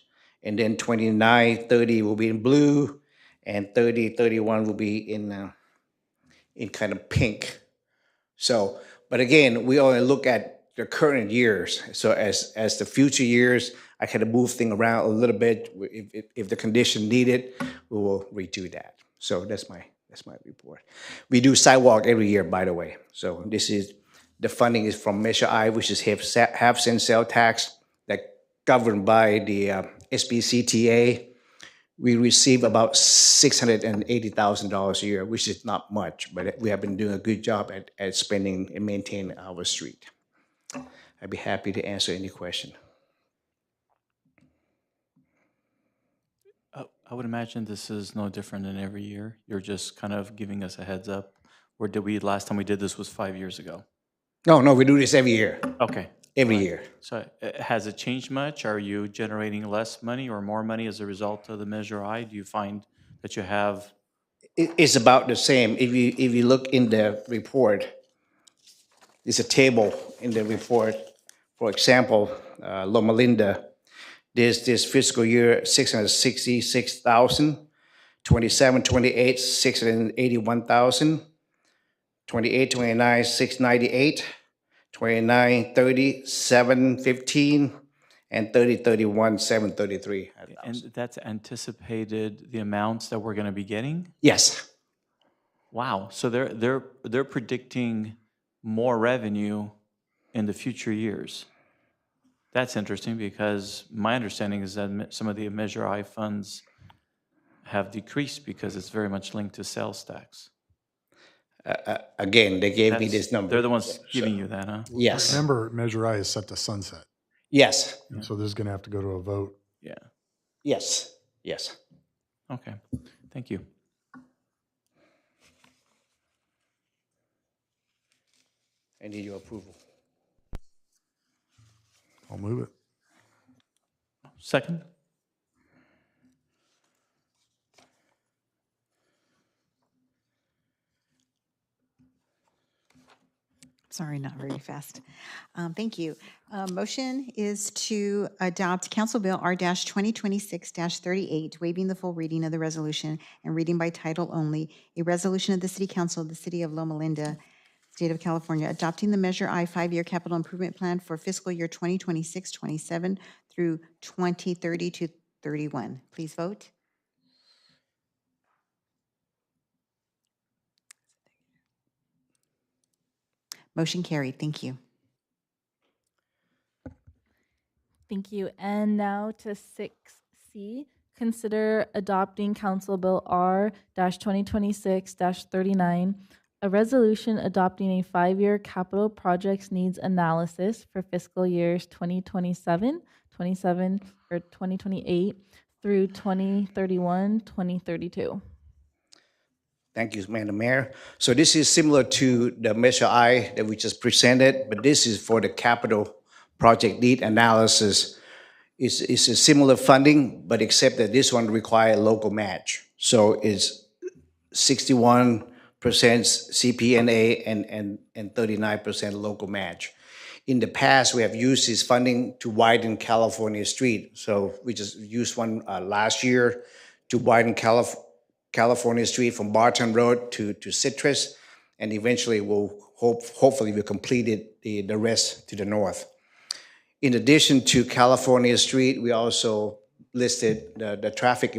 and then 29, 30 will be in blue, and 30, 31 will be in kind of pink. So, but again, we only look at the current years. So as the future years, I kind of move things around a little bit. If the condition needed, we will redo that. So that's my report. We do sidewalk every year, by the way. So this is. The funding is from Measure I, which is half-cent sale tax that governed by the SBCTA. We receive about $680,000 a year, which is not much, but we have been doing a good job at spending and maintaining our street. I'd be happy to answer any question. I would imagine this is no different than every year. You're just kind of giving us a heads up. Or last time we did this was 5 years ago? No, we do this every year. Okay. Every year. So has it changed much? Are you generating less money or more money as a result of the Measure I? Do you find that you have? It's about the same. If you look in the report, there's a table in the report. For example, Loma Linda, there's this fiscal year 666,000, 27, 28, 681,000, 28, 29, 698, 29, 30, 715, and 30, 31, 733. And that's anticipated the amounts that we're going to be getting? Yes. Wow. So they're predicting more revenue in the future years. That's interesting because my understanding is that some of the Measure I funds have decreased because it's very much linked to sales tax. Again, they gave me this number. They're the ones giving you that, huh? Yes. Remember, Measure I is set to sunset. Yes. And so this is going to have to go to a vote. Yeah. Yes. Yes. Okay. Thank you. I need your approval. I'll move it. Second. Sorry, not very fast. Thank you. Motion is to adopt Council Bill R-2026-38, waiving the full reading of the resolution and reading by title only, a resolution of the City Council of the City of Loma Linda, State of California, adopting the Measure I 5-year capital improvement plan for fiscal year 2026-27 through 2030 to 31. Please vote. Motion carried. Thank you. Thank you. And now to 6C, consider adopting Council Bill R-2026-39, a resolution adopting a 5-year capital projects needs analysis for fiscal years 2027 or 2028 through 2031, 2032. Thank you, Madam Mayor. So this is similar to the Measure I that we just presented, but this is for the capital project need analysis. It's a similar funding, but except that this one requires a local match. So it's 61% CPNA and 39% local match. In the past, we have used this funding to widen California Street. So we just used one last year to widen California Street from Barton Road to Citrus, and eventually hopefully we'll complete the rest to the north. In addition to California Street, we also listed the traffic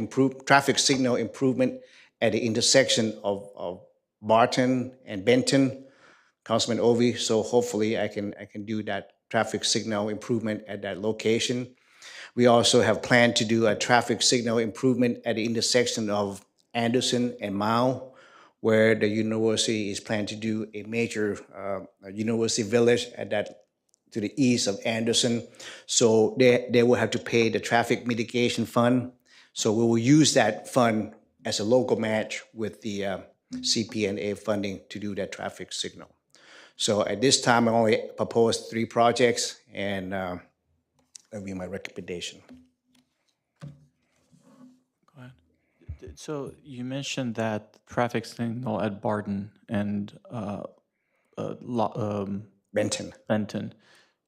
signal improvement at the intersection of Barton and Benton, Councilman Ovi. So hopefully I can do that traffic signal improvement at that location. We also have planned to do a traffic signal improvement at the intersection of Anderson and Mao, where the university is planning to do a major university village to the east of Anderson. So they will have to pay the traffic mitigation fund. So we will use that fund as a local match with the CPNA funding to do that traffic signal. So at this time, I only proposed 3 projects, and that would be my recommendation. So you mentioned that traffic signal at Barton and Benton.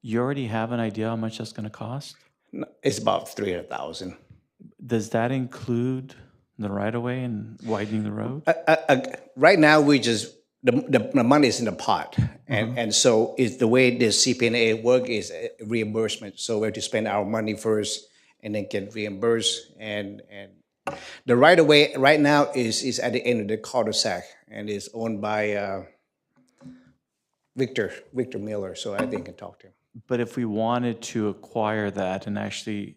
You already have an idea how much that's going to cost? No, it's about $300,000. Does that include the right-of-way and widening the road? Right now, we just the money is in the pot, and so is the way the CPNA work is a reimbursement. So we have to spend our money first and then get reimbursed. And the right of way right now is at the end of the cul-de-sac and is owned by Victor Miller. So I think I can talk to him. But if we wanted to acquire that and actually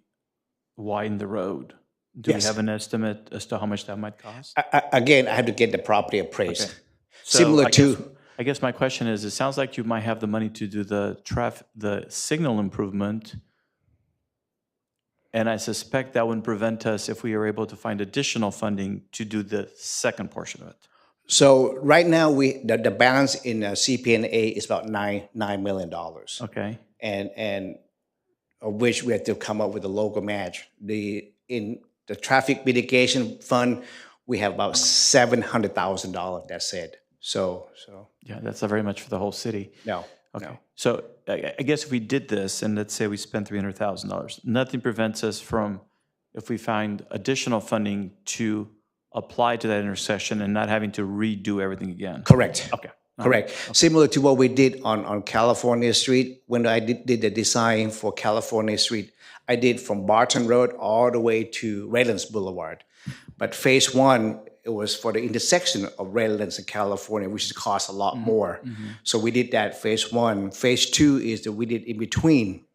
widen the road, do we have an estimate as to how much that might cost? Again, I have to get the property appraised. Okay. So Similar to. I guess my question is, it sounds like you might have the money to do the signal improvement, and I suspect that wouldn't prevent us if we are able to find additional funding to do the second portion of it. So right now, the balance in CPNA is about $9 million. Okay. And of which we have to come up with a local match. In the traffic mitigation fund, we have about $700,000. That's it. So yeah, that's not very much for the whole city. No. Okay. No. So I guess if we did this, and let's say we spent $300,000, nothing prevents us from, if we find additional funding, to apply to that intersection and not having to redo everything again. Correct. Okay. Correct. Similar to what we did on California Street. When I did the design for California Street, I did from Barton Road all the way to Redlands Boulevard. But phase one, it was for the intersection of Redlands and California, which cost a lot more. So we did that phase one. Phase two is that we did in between.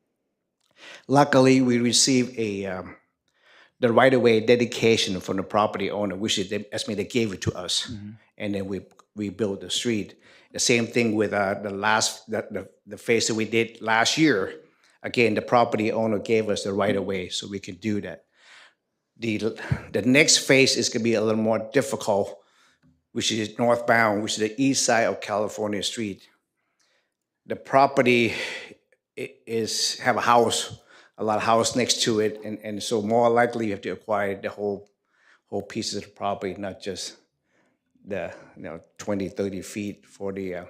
Luckily, we received the right-of-way dedication from the property owner, which is, they gave it to us. And then we built the street. The same thing with the phase that we did last year. Again, the property owner gave us the right-of-way, so we could do that. The next phase is gonna be a little more difficult, which is northbound, which is the east side of California Street. The property have a lot of house next to it, and so more likely you have to acquire the whole piece of the property, not just the 20, 30 feet for the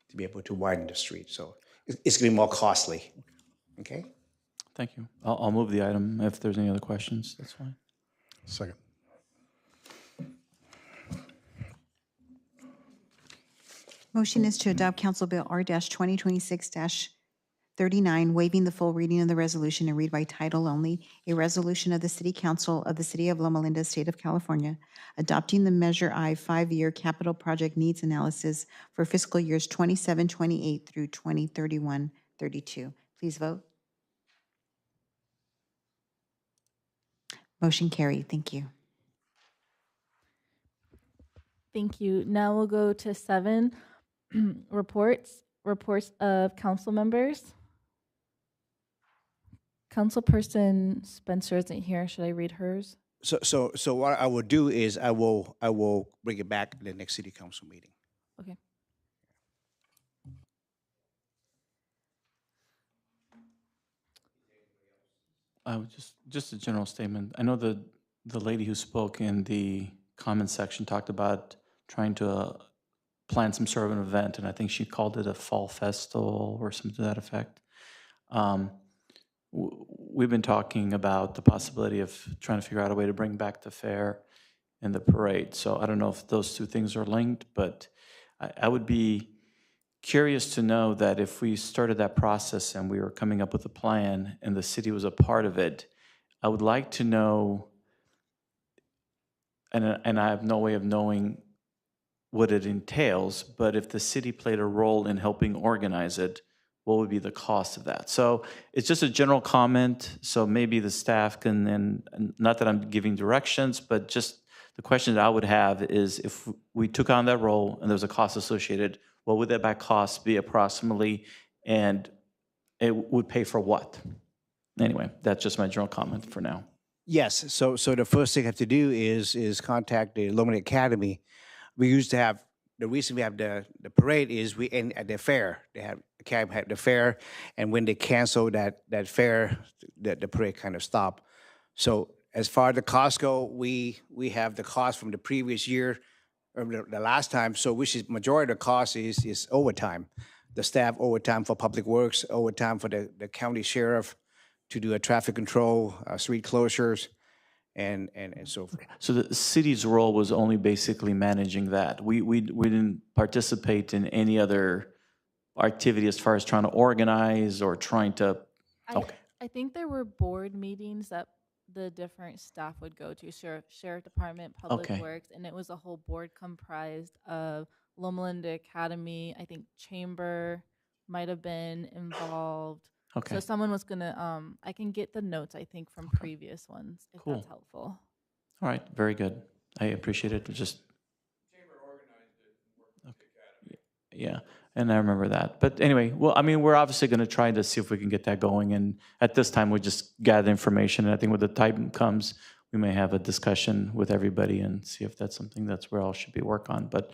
to be able to widen the street. So it's gonna be more costly. Okay. Thank you. I'll move the item. If there's any other questions, that's fine. Second. Motion is to adopt Council Bill R-2026-39, waiving the full reading of the resolution and read by title only, a resolution of the City Council of the City of Loma Linda, State of California, adopting the Measure I 5-year capital project needs analysis for fiscal years 27-28 through 2031-32. Please vote. Motion carried. Thank you. Thank you. Now we'll go to 7, reports of council members. Councilperson Spencer isn't here. Should I read hers? So what I will do is I will bring it back at the next city council meeting. Okay. I would just a general statement. I know the lady who spoke in the comment section talked about trying to plan some sort of an event, and I think she called it a fall festival or something to that effect. We've been talking about the possibility of trying to figure out a way to bring back the fair and the parade. So I don't know if those two things are linked, but I would be curious to know that if we started that process and we were coming up with a plan and the city was a part of it, I would like to know, and I have no way of knowing what it entails, but if the city played a role in helping organize it, what would be the cost of that? So it's just a general comment, so maybe the staff can, and not that I'm giving directions, but just the question that I would have is if we took on that role and there was a cost associated, what would that cost be approximately, and it would pay for what? Anyway, that's just my general comment for now. Yes. So the first thing I have to do is contact the Loma Academy. We used to have, the reason we have the parade is we end at the fair. They have Academy had the fair, and when they canceled that fair, the parade kind of stopped. So as far as the cost go, we have the cost from the previous year, or the last time. So which is majority of the cost is overtime. The staff overtime for public works, overtime for the county sheriff to do a traffic control, street closures, and so forth. So the city's role was only basically managing that. We didn't participate in any other activity as far as trying to organize or trying to. Okay. I think there were board meetings that the different staff would go to, sheriff department, public works, and it was a whole board comprised of Loma Linda Academy. I think chamber might have been involved. Okay. So someone was gonna, I can get the notes, I think, from previous ones, if that's helpful. All right, very good. I appreciate it. Just chamber organized it and worked with the academy. Yeah, and I remember that. But anyway, well, I mean, we're obviously going to try to see if we can get that going. And at this time, we just gather information. And I think when the time comes, we may have a discussion with everybody and see if that's something that's where all should be work on. But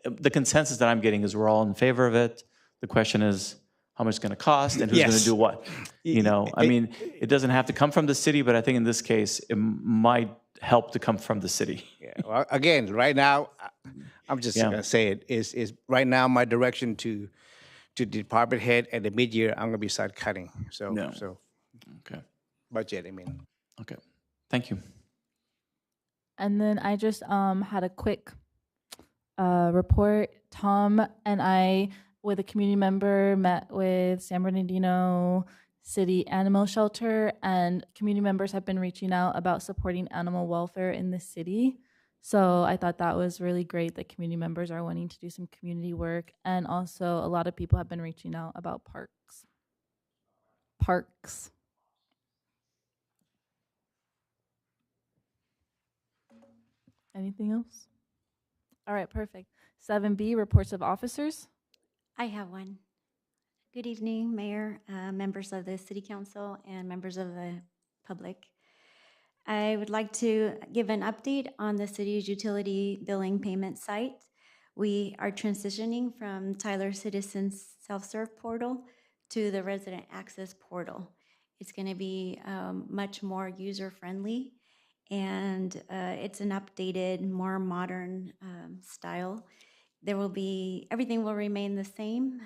the consensus that I'm getting is we're all in favor of it. The question is, how much it's going to cost and who's going to do what. You know, I mean, it doesn't have to come from the city, but I think in this case, it might help to come from the city. Yeah. Well, again, right now, I'm just going to say it is right now my direction to to the department head, and the mid-year, I'm gonna be start cutting. No. So Okay. budget, I mean. Okay. Thank you. And then I just had a quick report. Tom and I, with a community member, met with San Bernardino City Animal Shelter, and community members have been reaching out about supporting animal welfare in the city. So I thought that was really great that community members are wanting to do some community work. And also a lot of people have been reaching out about parks. Parks. Anything else? All right, perfect. 7B, reports of officers. I have one. Good evening, Mayor, members of the City Council, and members of the public. I would like to give an update on the city's utility billing payment site. We are transitioning from Tyler Citizens Self-Serve Portal to the Resident Access Portal. It's going to be much more user-friendly, and it's an updated, more modern style. There will be, everything will remain the same.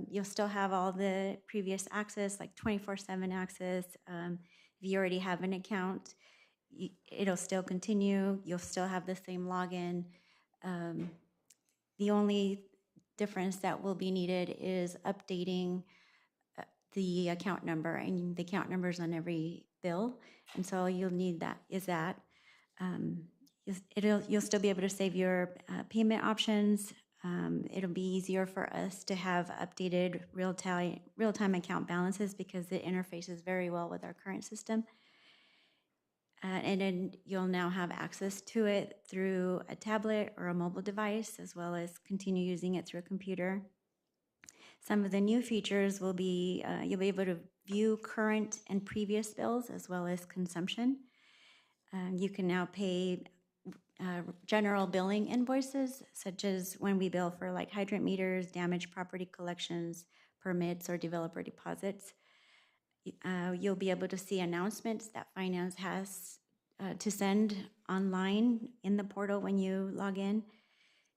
You'll still have all the previous access, like 24/7 access. If you already have an account, it'll still continue. You'll still have the same login. The only difference that will be needed is updating the account number, and the account numbers on every bill. And so you'll need that, you'll still be able to save your payment options. It'll be easier for us to have updated real-time account balances because it interfaces very well with our current system. And then you'll now have access to it through a tablet or a mobile device, as well as continue using it through a computer. Some of the new features will be, you'll be able to view current and previous bills, as well as consumption. You can now pay general billing invoices, such as when we bill for like hydrant meters, damaged property collections, permits, or developer deposits. You'll be able to see announcements that finance has to send online in the portal when you log in.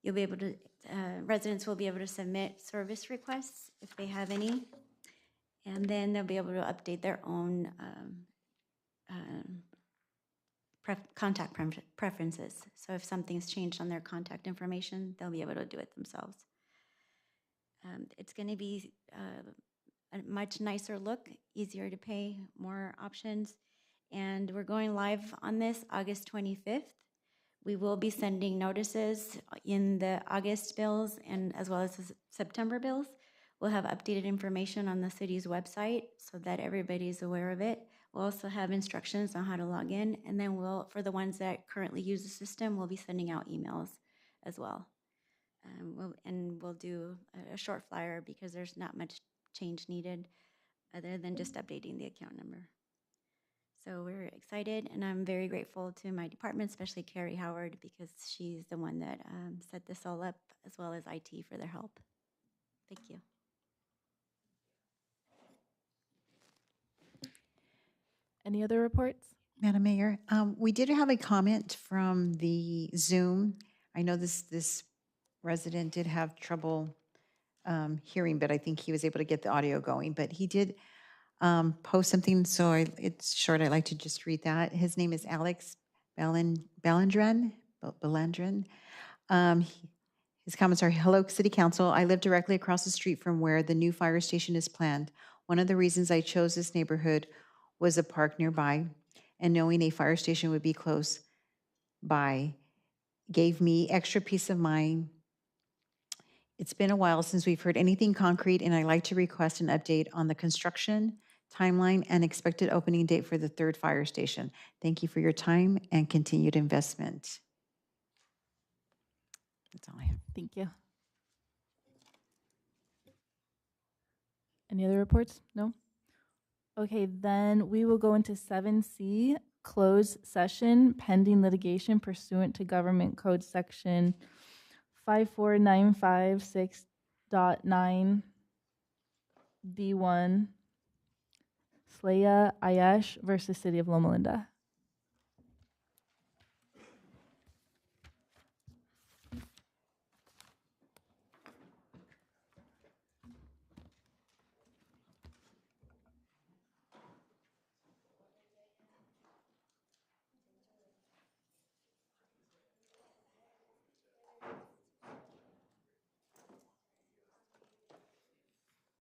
You'll be able to, residents will be able to submit service requests if they have any, and then they'll be able to update their own contact preferences. So if something's changed on their contact information, they'll be able to do it themselves. It's going to be a much nicer look, easier to pay, more options. And we're going live on this August 25th. We will be sending notices in the August bills and as well as the September bills. We'll have updated information on the city's website so that everybody's aware of it. We'll also have instructions on how to log in, and then for the ones that currently use the system, we'll be sending out emails as well. We'll do a short flyer because there's not much change needed other than just updating the account number. So we're excited, and I'm very grateful to my department, especially Carrie Howard, because she's the one that set this all up, as well as IT for their help. Thank you. Any other reports? Madam Mayor, we did have a comment from the Zoom. I know this resident did have trouble hearing, but I think he was able to get the audio going. But he did post something, so it's short. I'd like to just read that. His name is Alex Balandran. His comments are, hello, City Council. I live directly across the street from where the new fire station is planned. One of the reasons I chose this neighborhood was a park nearby, and knowing a fire station would be close by gave me extra peace of mind. It's been a while since we've heard anything concrete, and I'd like to request an update on the construction timeline and expected opening date for the third fire station. Thank you for your time and continued investment. That's all I have. Thank you. Any other reports? No? Okay, then we will go into 7C, closed session pending litigation pursuant to Government Code Section 54956.9 D1 Slaya Ayash versus City of Loma Linda.